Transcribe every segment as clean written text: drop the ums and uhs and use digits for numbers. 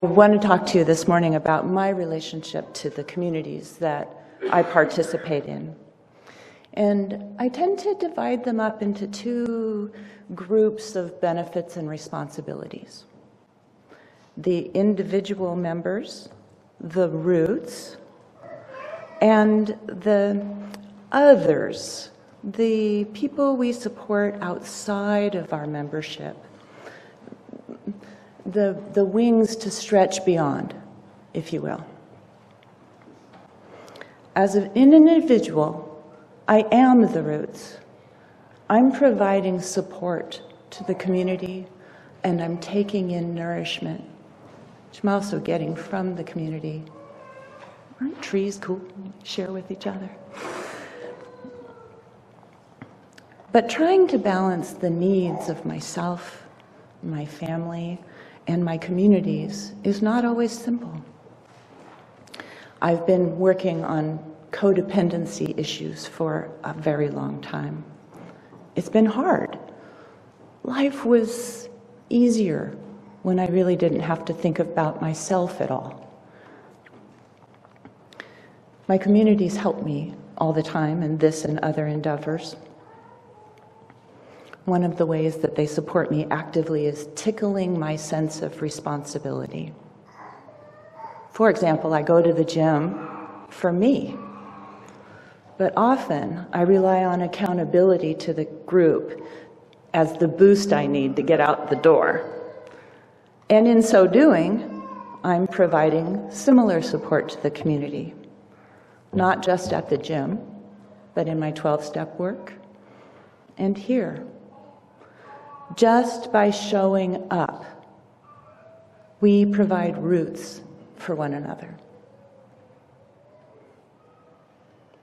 I want to talk to you this morning about my relationship to the communities that I participate in. And I tend to divide them up into two groups of benefits and responsibilities. The individual members, the roots, and the others, the people we support outside of our membership. The wings to stretch beyond, if you will. As an individual, I am the roots. I'm providing support to the community, and I'm taking in nourishment, which I'm also getting from the community. Aren't trees cool? Share with each other. But trying to balance the needs of myself, my family, and my communities is not always simple. I've been working on codependency issues for a very long time. It's been hard. Life was easier when I really didn't have to think about myself at all. My communities help me all the time in this and other endeavors. One of the ways that they support me actively is tickling my sense of responsibility. For example, I go to the gym for me, but often I rely on accountability to the group as the boost I need to get out the door. And in so doing, I'm providing similar support to the community, not just at the gym, but in my 12-step work and here. Just by showing up, we provide roots for one another.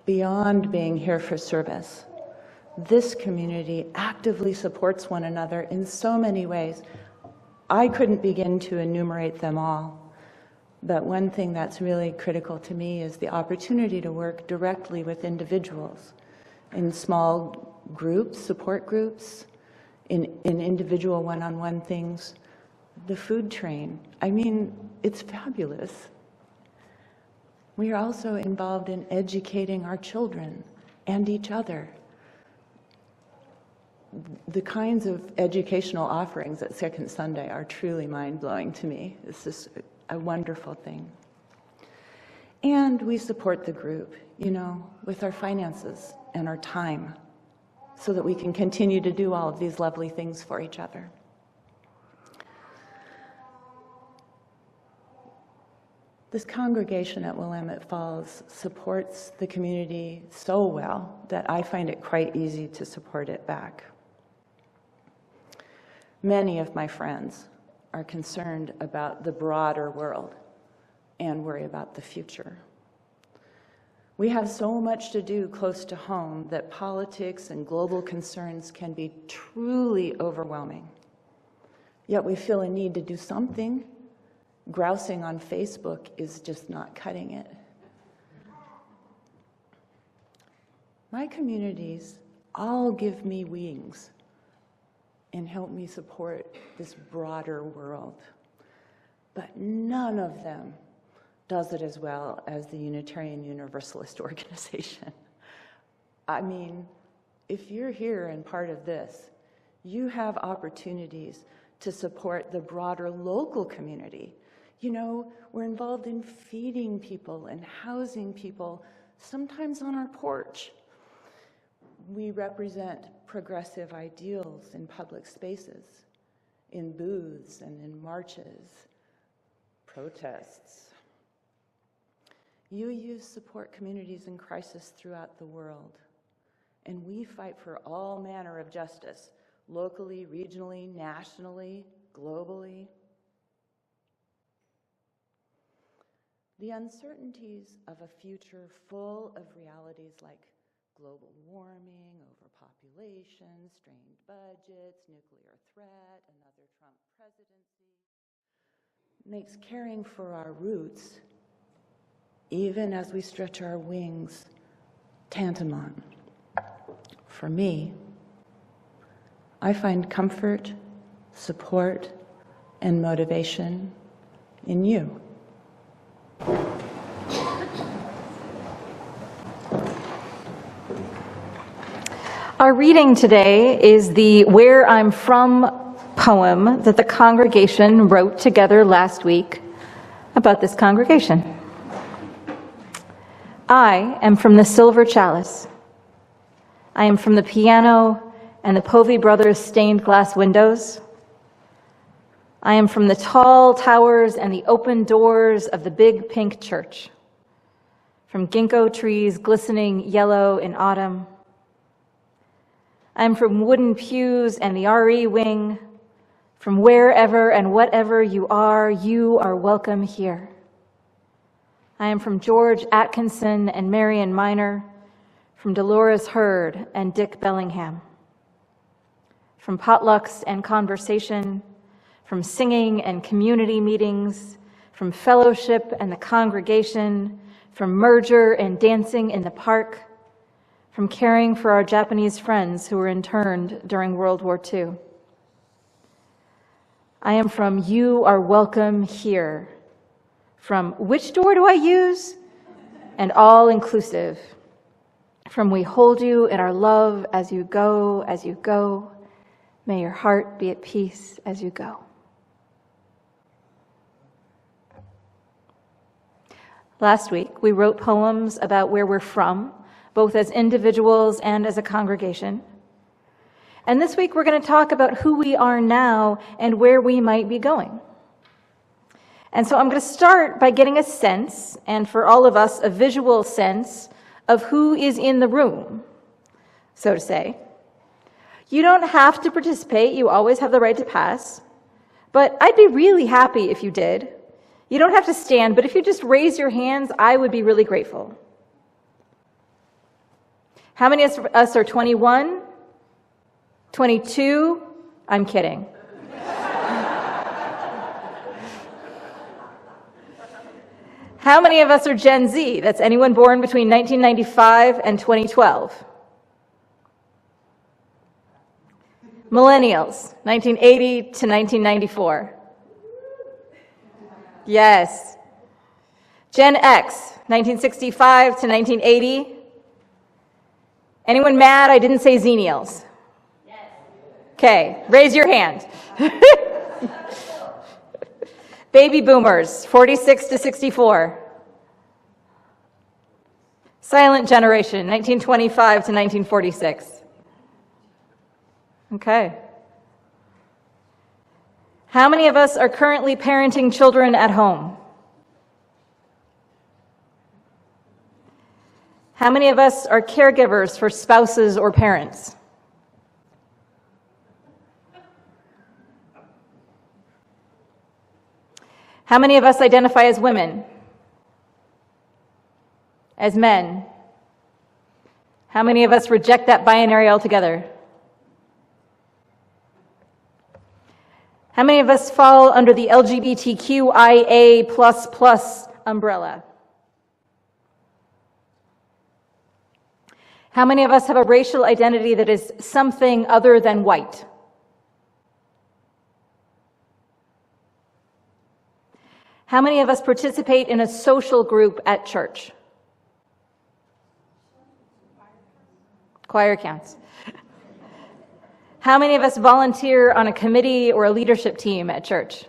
Beyond being here for service, this community actively supports one another in so many ways. I couldn't begin to enumerate them all, but one thing that's really critical to me is the opportunity to work directly with individuals in small groups, support groups, in individual one-on-one things. The food train, I mean, it's fabulous. We are also involved in educating our children and each other. The kinds of educational offerings at Second Sunday are truly mind-blowing to me. This is a wonderful thing. And we support the group, with our finances and our time, so that we can continue to do all of these lovely things for each other. This congregation at Willamette Falls supports the community so well that I find it quite easy to support it back. Many of my friends are concerned about the broader world and worry about the future. We have so much to do close to home that politics and global concerns can be truly overwhelming. Yet we feel a need to do something. Grousing on Facebook is just not cutting it. My communities all give me wings and help me support this broader world, but none of them does it as well as the Unitarian Universalist organization. I mean, if you're here and part of this, you have opportunities to support the broader local community. We're involved in feeding people and housing people, sometimes on our porch. We represent progressive ideals in public spaces, in booths and in marches, protests. UUs support communities in crisis throughout the world, and we fight for all manner of justice, locally, regionally, nationally, globally. The uncertainties of a future full of realities like global warming, overpopulation, strained budgets, nuclear threat, another Trump presidency, makes caring for our roots, even as we stretch our wings, tantamount. For me, I find comfort, support, and motivation in you. Our reading today is the Where I'm From poem that the congregation wrote together last week about this congregation. I am from the silver chalice. I am from the piano and the Povey brothers' stained glass windows. I am from the tall towers and the open doors of the big pink church, from ginkgo trees glistening yellow in autumn. I am from wooden pews and the RE wing. From wherever and whatever you are welcome here. I am from George Atkinson and Marion Miner, from Dolores Hurd and Dick Bellingham. From potlucks and conversation, from singing and community meetings, from fellowship and the congregation, from merger and dancing in the park, from caring for our Japanese friends who were interned during World War II. I am from You Are Welcome Here, from Which Door Do I Use? And all inclusive, from We Hold You in Our Love as you go, may your heart be at peace as you go. Last week, we wrote poems about where we're from, both as individuals and as a congregation. And this week, we're going to talk about who we are now and where we might be going. And so I'm going to start by getting a sense, and for all of us, a visual sense of who is in the room, so to say. You don't have to participate. You always have the right to pass. But I'd be really happy if you did. You don't have to stand, but if you just raise your hands, I would be really grateful. How many of us are 21? 22? I'm kidding. How many of us are Gen Z? That's anyone born between 1995 and 2012. Millennials, 1980 to 1994. Yes. Gen X, 1965 to 1980. Anyone mad I didn't say Xennials? Yes. Okay, raise your hand. Baby boomers, 46 to 64. Silent generation, 1925 to 1946. Okay. How many of us are currently parenting children at home? How many of us are caregivers for spouses or parents? How many of us identify as women? As men? How many of us reject that binary altogether? How many of us fall under the LGBTQIA++ umbrella? How many of us have a racial identity that is something other than white? How many of us participate in a social group at church? Choir counts. How many of us volunteer on a committee or a leadership team at church?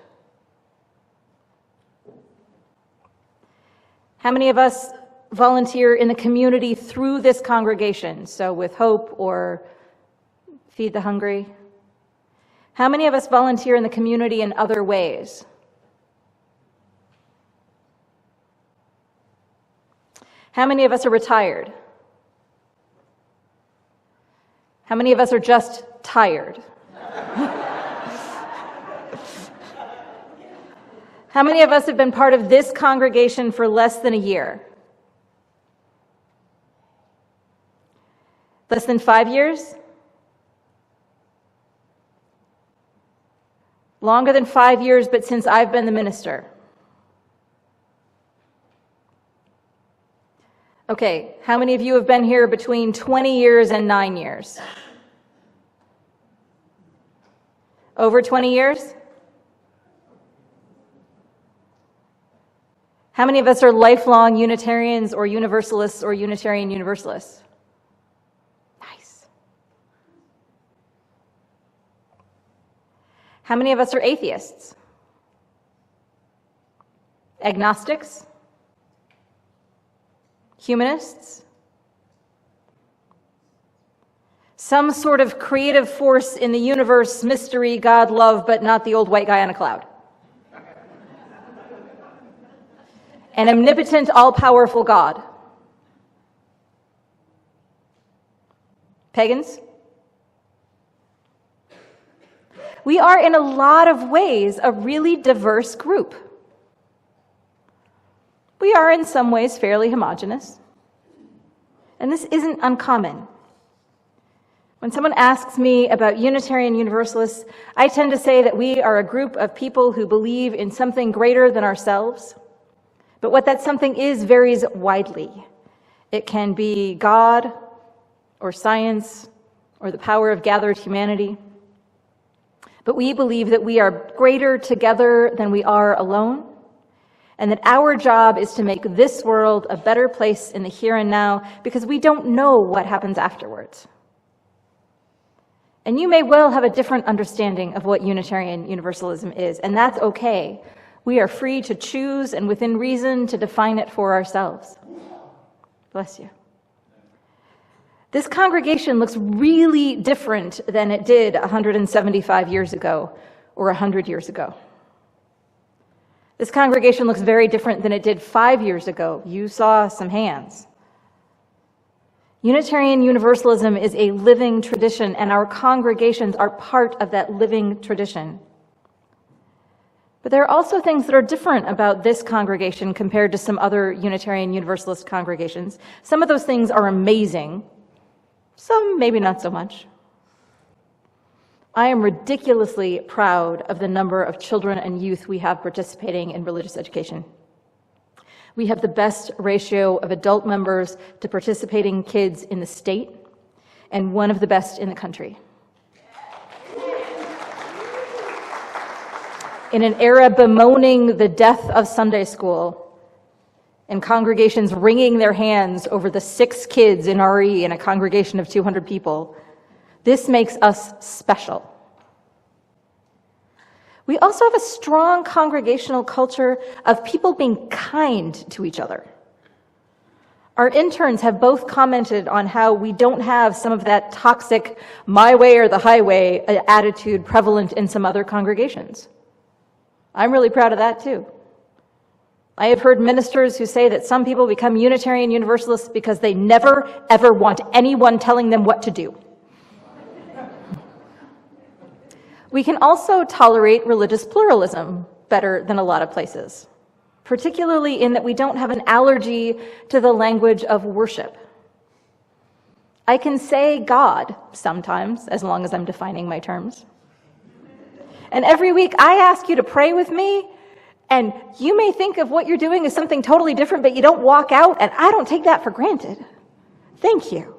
How many of us volunteer in the community through this congregation, so with Hope or Feed the Hungry? How many of us volunteer in the community in other ways? How many of us are retired? How many of us are just tired? How many of us have been part of this congregation for less than a year? Less than 5 years? Longer than 5 years, but since I've been the minister. Okay, how many of you have been here between 20 years and 9 years? Over 20 years? How many of us are lifelong Unitarians or Universalists or Unitarian Universalists? Nice. How many of us are atheists? Agnostics? Humanists? Some sort of creative force in the universe, mystery, God, love, but not the old white guy on a cloud. An omnipotent, all-powerful God. Pagans? We are, in a lot of ways, a really diverse group. We are, in some ways, fairly homogenous. And this isn't uncommon. When someone asks me about Unitarian Universalists, I tend to say that we are a group of people who believe in something greater than ourselves. But what that something is varies widely. It can be God, or science, or the power of gathered humanity. But we believe that we are greater together than we are alone, and that our job is to make this world a better place in the here and now, because we don't know what happens afterwards. And you may well have a different understanding of what Unitarian Universalism is, and that's okay. We are free to choose and within reason to define it for ourselves. Bless you. This congregation looks really different than it did 175 years ago or 100 years ago. This congregation looks very different than it did 5 years ago. You saw some hands. Unitarian Universalism is a living tradition, and our congregations are part of that living tradition. But there are also things that are different about this congregation compared to some other Unitarian Universalist congregations. Some of those things are amazing, some maybe not so much. I am ridiculously proud of the number of children and youth we have participating in religious education. We have the best ratio of adult members to participating kids in the state, and one of the best in the country. In an era bemoaning the death of Sunday school, and congregations wringing their hands over the 6 kids in RE in a congregation of 200 people, this makes us special. We also have a strong congregational culture of people being kind to each other. Our interns have both commented on how we don't have some of that toxic my way or the highway attitude prevalent in some other congregations. I'm really proud of that too. I have heard ministers who say that some people become Unitarian Universalists because they never, ever want anyone telling them what to do. We can also tolerate religious pluralism better than a lot of places, particularly in that we don't have an allergy to the language of worship. I can say God sometimes, as long as I'm defining my terms. And every week I ask you to pray with me, and you may think of what you're doing as something totally different, but you don't walk out, and I don't take that for granted. Thank you.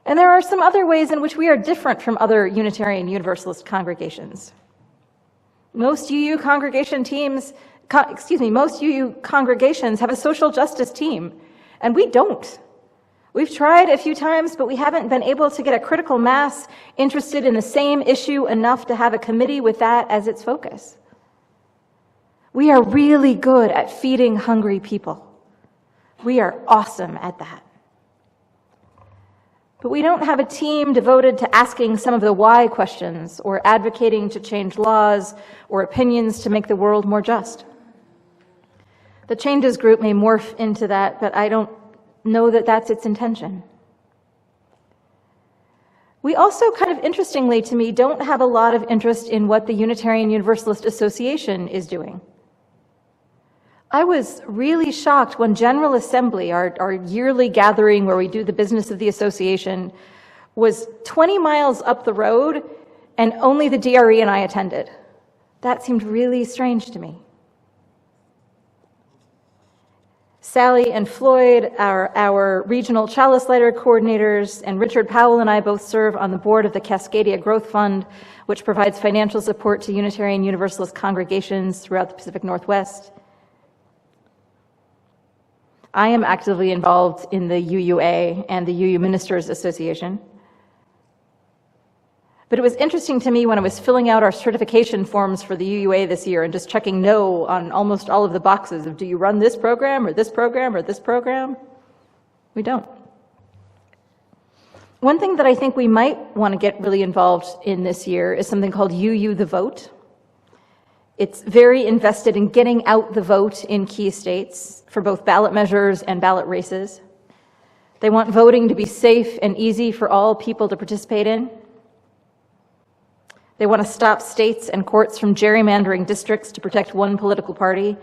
And there are some other ways in which we are different from other Unitarian Universalist congregations. Most UU congregations have a social justice team, and we don't. We've tried a few times, but we haven't been able to get a critical mass interested in the same issue enough to have a committee with that as its focus. We are really good at feeding hungry people. We are awesome at that. But we don't have a team devoted to asking some of the why questions or advocating to change laws or opinions to make the world more just. The Changes group may morph into that, but I don't know that that's its intention. We also, kind of interestingly to me, don't have a lot of interest in what the Unitarian Universalist Association is doing. I was really shocked when General Assembly, our yearly gathering where we do the business of the association, was 20 miles up the road and only the DRE and I attended. That seemed really strange to me. Sally and Floyd are our regional chalice lighter coordinators, and Richard Powell and I both serve on the board of the Cascadia Growth Fund, which provides financial support to Unitarian Universalist congregations throughout the Pacific Northwest. I am actively involved in the UUA and the UU Ministers Association. But it was interesting to me when I was filling out our certification forms for the UUA this year and just checking no on almost all of the boxes of, do you run this program or this program or this program? We don't. One thing that I think we might want to get really involved in this year is something called UU the Vote. It's very invested in getting out the vote in key states for both ballot measures and ballot races. They want voting to be safe and easy for all people to participate in. They want to stop states and courts from gerrymandering districts to protect one political party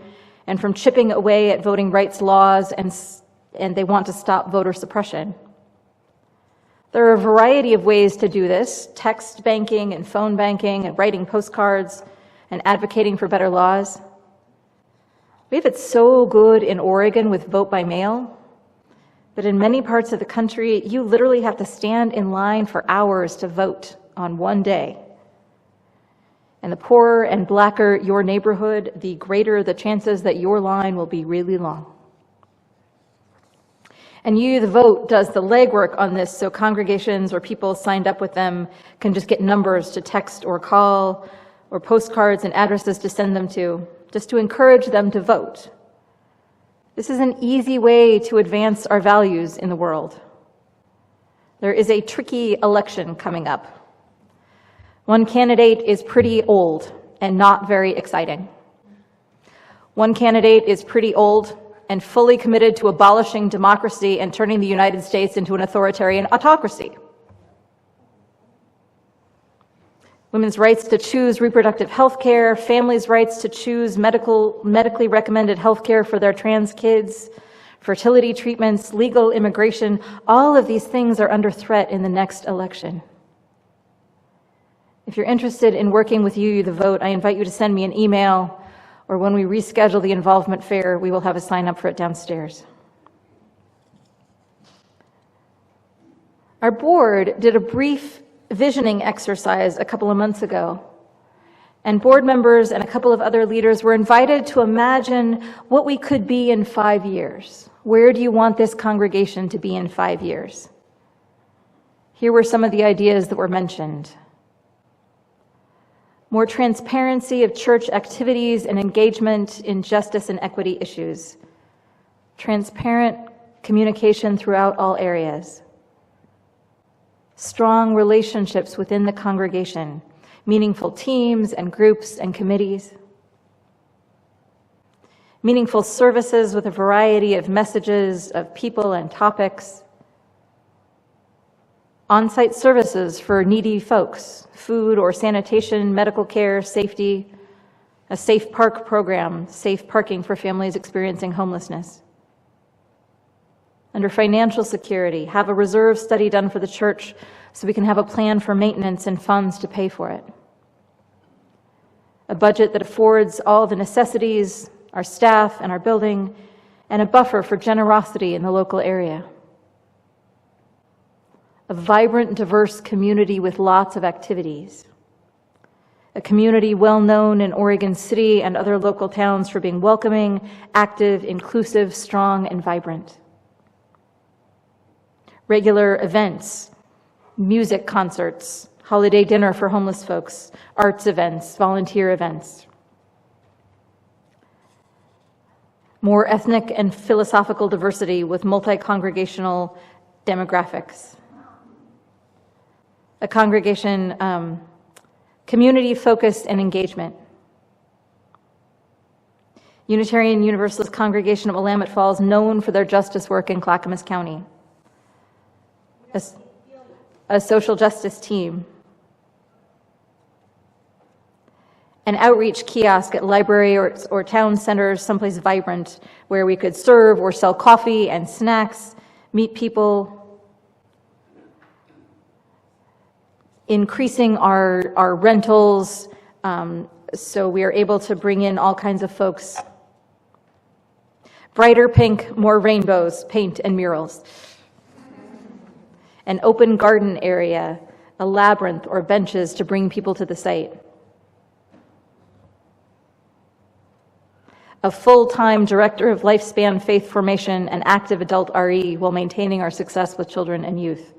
and from chipping away at voting rights laws, and they want to stop voter suppression. There are a variety of ways to do this: text banking and phone banking and writing postcards and advocating for better laws. We have it so good in Oregon with vote by mail, but in many parts of the country, you literally have to stand in line for hours to vote on one day. And the poorer and blacker your neighborhood, the greater the chances that your line will be really long. And UU the Vote does the legwork on this so congregations or people signed up with them can just get numbers to text or call or postcards and addresses to send them to, just to encourage them to vote. This is an easy way to advance our values in the world. There is a tricky election coming up. One candidate is pretty old and not very exciting. One candidate is pretty old and fully committed to abolishing democracy and turning the United States into an authoritarian autocracy. Women's rights to choose reproductive health care, families' rights to choose medically recommended health care for their trans kids, fertility treatments, legal immigration, all of these things are under threat in the next election. If you're interested in working with UU the Vote, I invite you to send me an email, or when we reschedule the involvement fair, we will have a sign up for it downstairs. Our board did a brief visioning exercise a couple of months ago, and board members and a couple of other leaders were invited to imagine what we could be in 5 years. Where do you want this congregation to be in 5 years? Here were some of the ideas that were mentioned. More transparency of church activities and engagement in justice and equity issues. Transparent communication throughout all areas. Strong relationships within the congregation. Meaningful teams and groups and committees. Meaningful services with a variety of messages, of people and topics. On-site services for needy folks, food or sanitation, medical care, safety, a safe park program, safe parking for families experiencing homelessness. Under financial security, have a reserve study done for the church so we can have a plan for maintenance and funds to pay for it. A budget that affords all the necessities, our staff and our building, and a buffer for generosity in the local area. A vibrant, diverse community with lots of activities. A community well known in Oregon City and other local towns for being welcoming, active, inclusive, strong, and vibrant. Regular events, music concerts, holiday dinner for homeless folks, arts events, volunteer events. More ethnic and philosophical diversity with multi-congregational demographics. A congregation, community-focused and engagement. Unitarian Universalist Congregation of Willamette Falls, known for their justice work in Clackamas County. A social justice team. An outreach kiosk at library or town centers, someplace vibrant, where we could serve or sell coffee and snacks, meet people. Increasing our rentals, so we are able to bring in all kinds of folks. brighter pink, more rainbows, paint, and murals. An open garden area, a labyrinth or benches to bring people to the site. A full-time director of lifespan faith formation and active adult RE while maintaining our success with children and youth.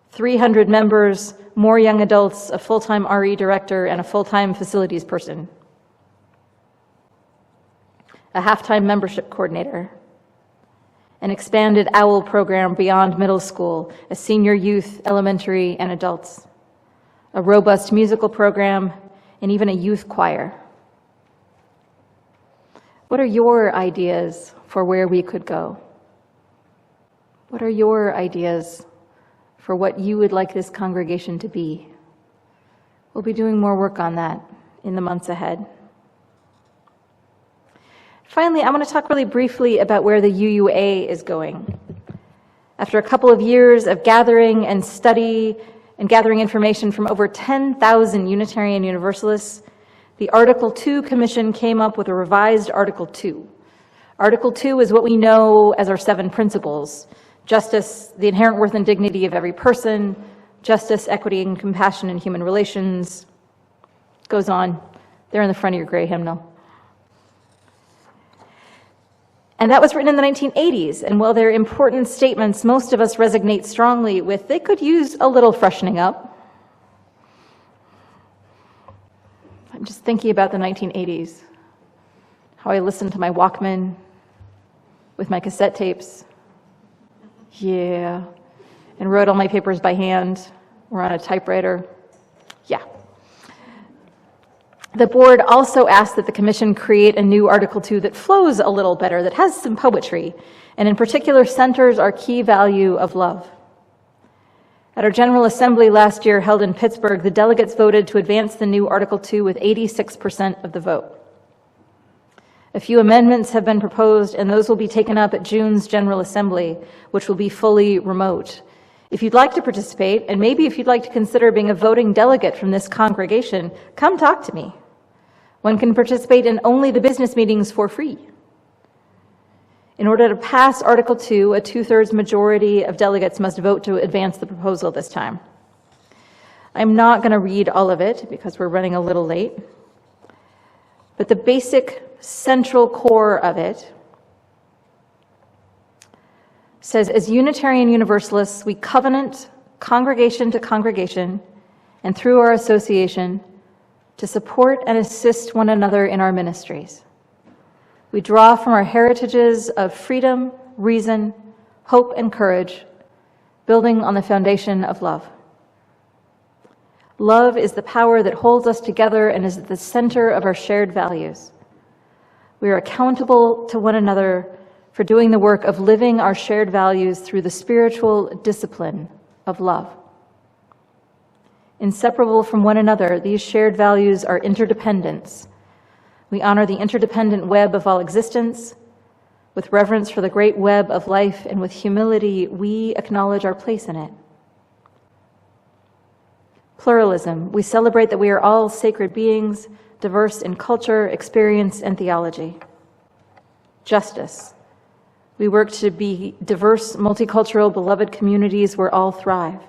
300 members, more young adults, a full-time RE director, and a full-time facilities person. A half-time membership coordinator. An expanded OWL program beyond middle school, a senior youth, elementary, and adults. A robust musical program, and even a youth choir. What are your ideas for where we could go? What are your ideas for what you would like this congregation to be? We'll be doing more work on that in the months ahead. Finally, I want to talk really briefly about where the UUA is going. After a couple of years of gathering and study and gathering information from over 10,000 Unitarian Universalists, the Article 2 Commission came up with a revised Article 2. Article 2 is what we know as our 7 principles: justice, the inherent worth and dignity of every person, justice, equity, and compassion in human relations. Goes on. They're in the front of your gray hymnal. And that was written in the 1980s, and while they're important statements most of us resonate strongly with, they could use a little freshening up. I'm just thinking about the 1980s, how I listened to my Walkman with my cassette tapes. Yeah. And wrote all my papers by hand or on a typewriter. Yeah. The board also asked that the commission create a new Article 2 that flows a little better, that has some poetry, and in particular centers our key value of love. At our General Assembly last year held in Pittsburgh, the delegates voted to advance the new Article 2 with 86% of the vote. A few amendments have been proposed, and those will be taken up at June's General Assembly, which will be fully remote. If you'd like to participate, and maybe if you'd like to consider being a voting delegate from this congregation, come talk to me. One can participate in only the business meetings for free. In order to pass Article 2, a 2/3 majority of delegates must vote to advance the proposal this time. I'm not going to read all of it because we're running a little late, but the basic central core of it says, as Unitarian Universalists, we covenant congregation to congregation and through our association to support and assist one another in our ministries. We draw from our heritages of freedom, reason, hope, and courage, building on the foundation of love. Love is the power that holds us together and is at the center of our shared values. We are accountable to one another for doing the work of living our shared values through the spiritual discipline of love. Inseparable from one another, these shared values are interdependence. We honor the interdependent web of all existence. With reverence for the great web of life and with humility, we acknowledge our place in it. Pluralism. We celebrate that we are all sacred beings, diverse in culture, experience, and theology. Justice. We work to be diverse, multicultural, beloved communities where all thrive.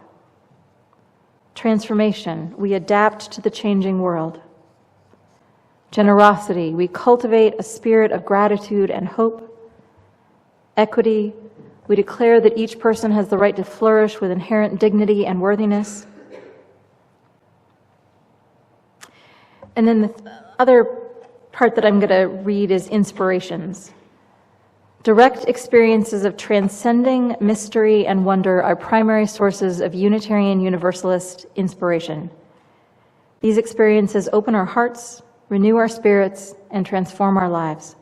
Transformation. We adapt to the changing world. Generosity. We cultivate a spirit of gratitude and hope. Equity. We declare that each person has the right to flourish with inherent dignity and worthiness. And then the other part that I'm going to read is inspirations. Direct experiences of transcending mystery and wonder are primary sources of Unitarian Universalist inspiration. These experiences open our hearts, renew our spirits, and transform our lives.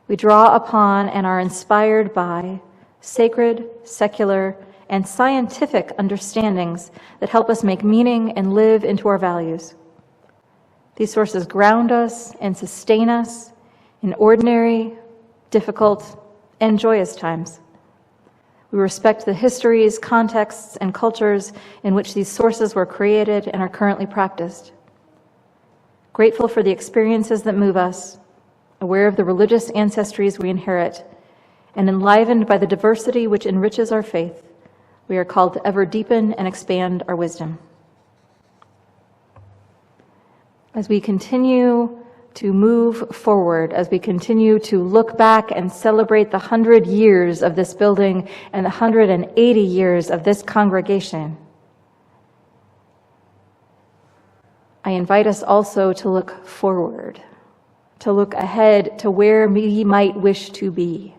We draw upon and are inspired by sacred, secular, and scientific understandings that help us make meaning and live into our values. These sources ground us and sustain us in ordinary, difficult, and joyous times. We respect the histories, contexts, and cultures in which these sources were created and are currently practiced. Grateful for the experiences that move us, aware of the religious ancestries we inherit, and enlivened by the diversity which enriches our faith, we are called to ever deepen and expand our wisdom. As we continue to move forward, as we continue to look back and celebrate the 100 years of this building and the 180 years of this congregation, I invite us also to look forward, to look ahead to where we might wish to be,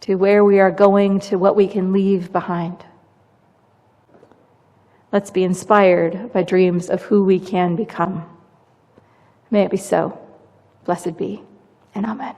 to where we are going, to what we can leave behind. Let's be inspired by dreams of who we can become. May it be so. Blessed be, and amen.